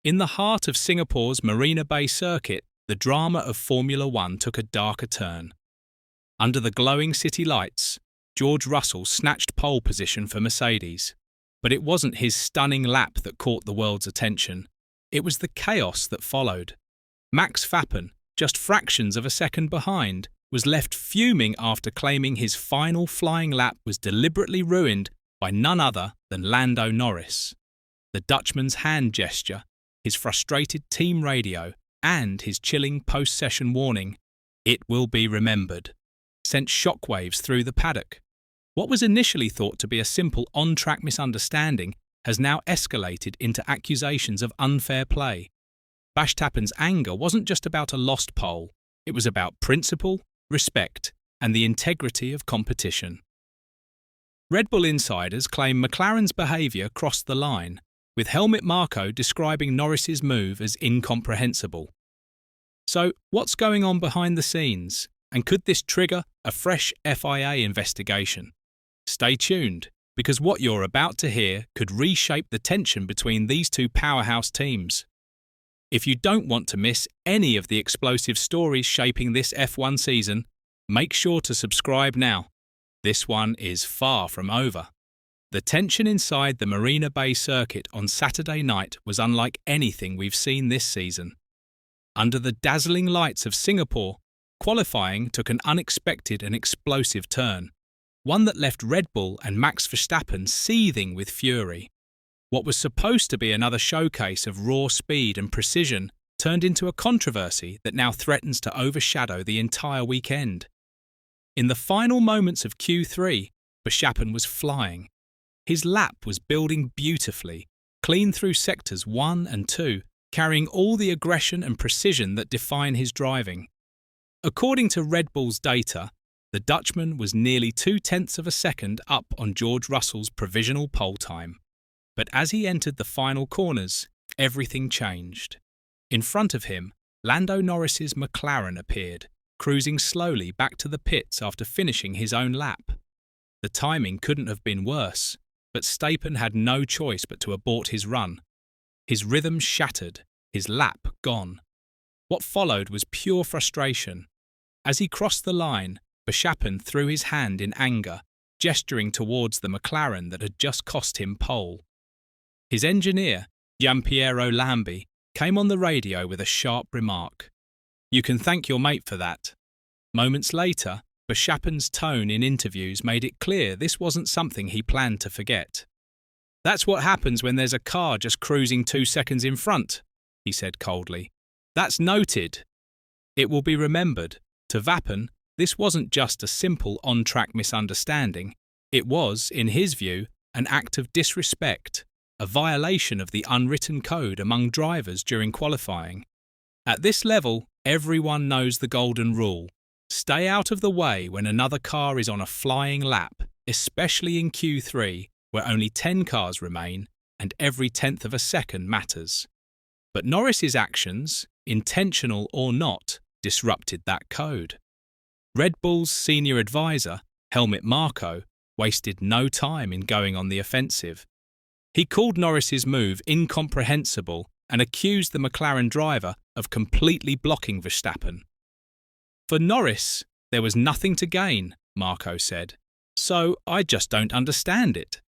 In the heart of Singapore's Marina Bay circuit, the drama of Formula One took a darker turn. Under the glowing city lights, George Russell snatched pole position for Mercedes. But it wasn't his stunning lap that caught the world's attention. It was the chaos that followed. Max Verstappen, just fractions of a second behind, was left fuming after claiming his final flying lap was deliberately ruined by none other than Lando Norris. The Dutchman's hand gesture, his frustrated team radio, and his chilling post-session warning, "It will be remembered," sent shockwaves through the paddock. What was initially thought to be a simple on-track misunderstanding has now escalated into accusations of unfair play. Verstappen's anger wasn't just about a lost pole, it was about principle, respect, and the integrity of competition. Red Bull insiders claim Mclaren's behaviour crossed the line, with Helmut Marko describing Norris's move as incomprehensible. So, what's going on behind the scenes, and could this trigger a fresh FIA investigation? Stay tuned, because what you're about to hear could reshape the tension between these two powerhouse teams. If you don't want to miss any of the explosive stories shaping this F1 season, make sure to subscribe now. This one is far from over. The tension inside the Marina Bay circuit on Saturday night was unlike anything we've seen this season. Under the dazzling lights of Singapore, qualifying took an unexpected and explosive turn, one that left Red Bull and Max Verstappen seething with fury. What was supposed to be another showcase of raw speed and precision turned into a controversy that now threatens to overshadow the entire weekend. In the final moments of Q3, Verstappen was flying. His lap was building beautifully, clean through sectors 1 and 2, carrying all the aggression and precision that define his driving. According to Red Bull's data, the Dutchman was nearly 0.2 of a second up on George Russell's provisional pole time. But as he entered the final corners, everything changed. In front of him, Lando Norris's Mclaren appeared, cruising slowly back to the pits after finishing his own lap. The timing couldn't have been worse, but Verstappen had no choice but to abort his run. His rhythm shattered, his lap gone. What followed was pure frustration. As he crossed the line, Verstappen threw his hand in anger, gesturing towards the Mclaren that had just cost him pole. His engineer, Giampiero Lambi, came on the radio with a sharp remark. "You can thank your mate for that." Moments later, Verstappen's tone in interviews made it clear this wasn't something he planned to forget. "That's what happens when there's a car just cruising 2 seconds in front," he said coldly. "That's noted. It will be remembered. To Verstappen, this wasn't just a simple on-track misunderstanding. It was, in his view, an act of disrespect, a violation of the unwritten code among drivers during qualifying. At this level, everyone knows the golden rule. Stay out of the way when another car is on a flying lap, especially in Q3, where only 10 cars remain and every 1/10 of a second matters. But Norris's actions, intentional or not, disrupted that code. Red Bull's senior advisor, Helmut Marko, wasted no time in going on the offensive. He called Norris's move incomprehensible and accused the Mclaren driver of completely blocking Verstappen. "For Norris, there was nothing to gain," Marko said, "so I just don't understand it."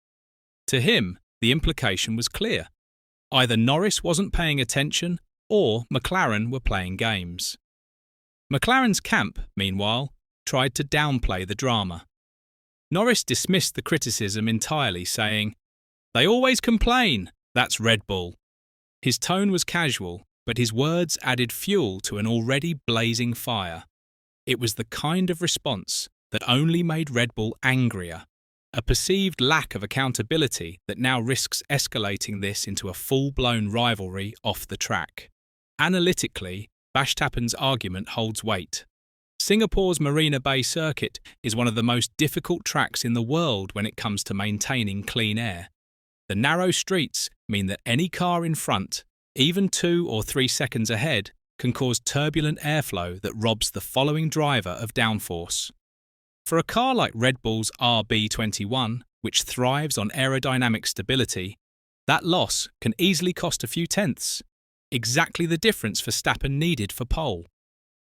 To him, the implication was clear. Either Norris wasn't paying attention or Mclaren were playing games. Mclaren's camp, meanwhile, tried to downplay the drama. Norris dismissed the criticism entirely, saying, "They always complain, that's Red Bull." His tone was casual, but his words added fuel to an already blazing fire. It was the kind of response that only made Red Bull angrier, a perceived lack of accountability that now risks escalating this into a full-blown rivalry off the track. Analytically, Verstappen's argument holds weight. Singapore's Marina Bay circuit is one of the most difficult tracks in the world when it comes to maintaining clean air. The narrow streets mean that any car in front, even 2 or 3 seconds ahead, can cause turbulent airflow that robs the following driver of downforce. For a car like Red Bull's RB21, which thrives on aerodynamic stability, that loss can easily cost a few tenths. exactly the difference Verstappen needed for pole.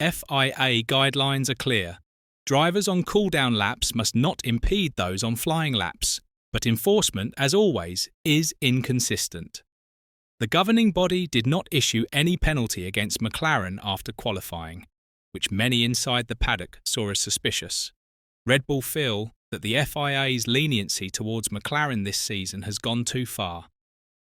FIA guidelines are clear. Drivers on cool-down laps must not impede those on flying laps, but enforcement, as always, is inconsistent. The governing body did not issue any penalty against Mclaren after qualifying, which many inside the paddock saw as suspicious. Red Bull feel that the FIA's leniency towards Mclaren this season has gone too far.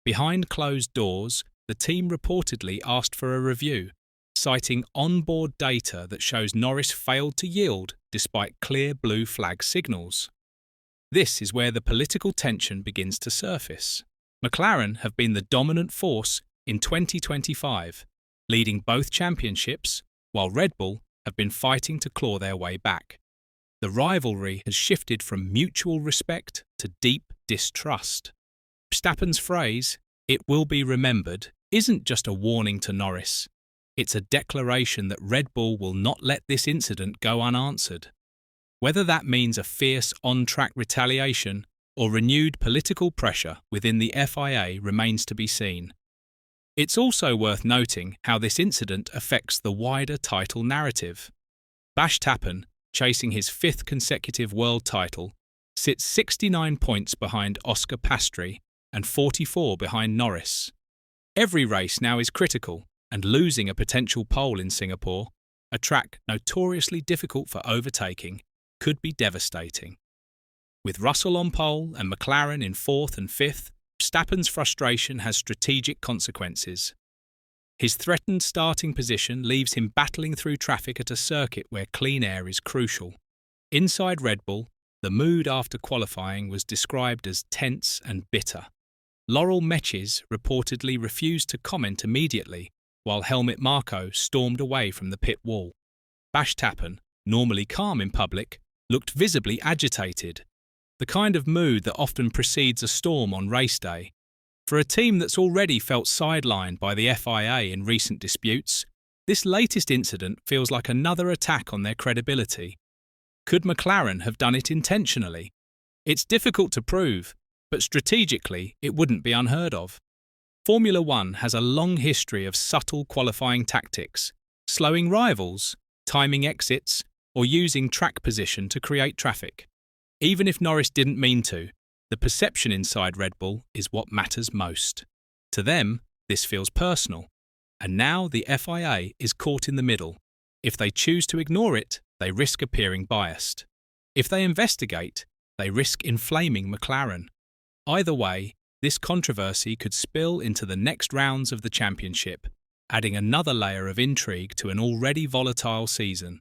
Behind closed doors, the team reportedly asked for a review, citing onboard data that shows Norris failed to yield despite clear blue flag signals. This is where the political tension begins to surface. Mclaren have been the dominant force in 2025, leading both championships, while Red Bull have been fighting to claw their way back. The rivalry has shifted from mutual respect to deep distrust. Verstappen's phrase, "It will be remembered," isn't just a warning to Norris. It's a declaration that Red Bull will not let this incident go unanswered. Whether that means a fierce on-track retaliation or renewed political pressure within the FIA remains to be seen. It's also worth noting how this incident affects the wider title narrative. Verstappen, chasing his 5th consecutive world title, sits 69 points behind Oscar Piastri and 44 behind Norris. Every race now is critical, and losing a potential pole in Singapore, a track notoriously difficult for overtaking, could be devastating. With Russell on pole and Mclaren in 4th and 5th, Verstappen's frustration has strategic consequences. His threatened starting position leaves him battling through traffic at a circuit where clean air is crucial. Inside Red Bull, the mood after qualifying was described as tense and bitter. Laurel Meches reportedly refused to comment immediately, while Helmut Marko stormed away from the pit wall. Verstappen, normally calm in public, looked visibly agitated, the kind of mood that often precedes a storm on race day. For a team that's already felt sidelined by the FIA in recent disputes, this latest incident feels like another attack on their credibility. Could Mclaren have done it intentionally? It's difficult to prove, but strategically it wouldn't be unheard of. Formula One has a long history of subtle qualifying tactics, slowing rivals, timing exits, or using track position to create traffic. Even if Norris didn't mean to, the perception inside Red Bull is what matters most. To them, this feels personal. And now the FIA is caught in the middle. If they choose to ignore it, they risk appearing biased. If they investigate, they risk inflaming Mclaren. Either way, this controversy could spill into the next rounds of the championship, adding another layer of intrigue to an already volatile season.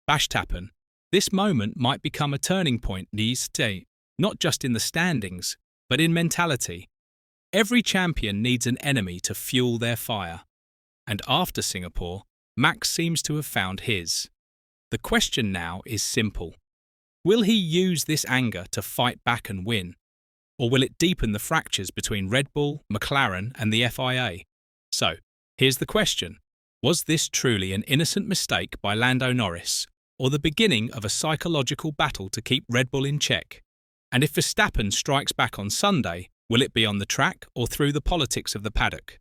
Verstappen, this moment might become a turning point these days, not just in the standings, but in mentality. Every champion needs an enemy to fuel their fire. And after Singapore, Max seems to have found his. The question now is simple. Will he use this anger to fight back and win? Or will it deepen the fractures between Red Bull, Mclaren and the FIA? So, here's the question. Was this truly an innocent mistake by Lando Norris, or the beginning of a psychological battle to keep Red Bull in check? And if Verstappen strikes back on Sunday, will it be on the track or through the politics of the paddock?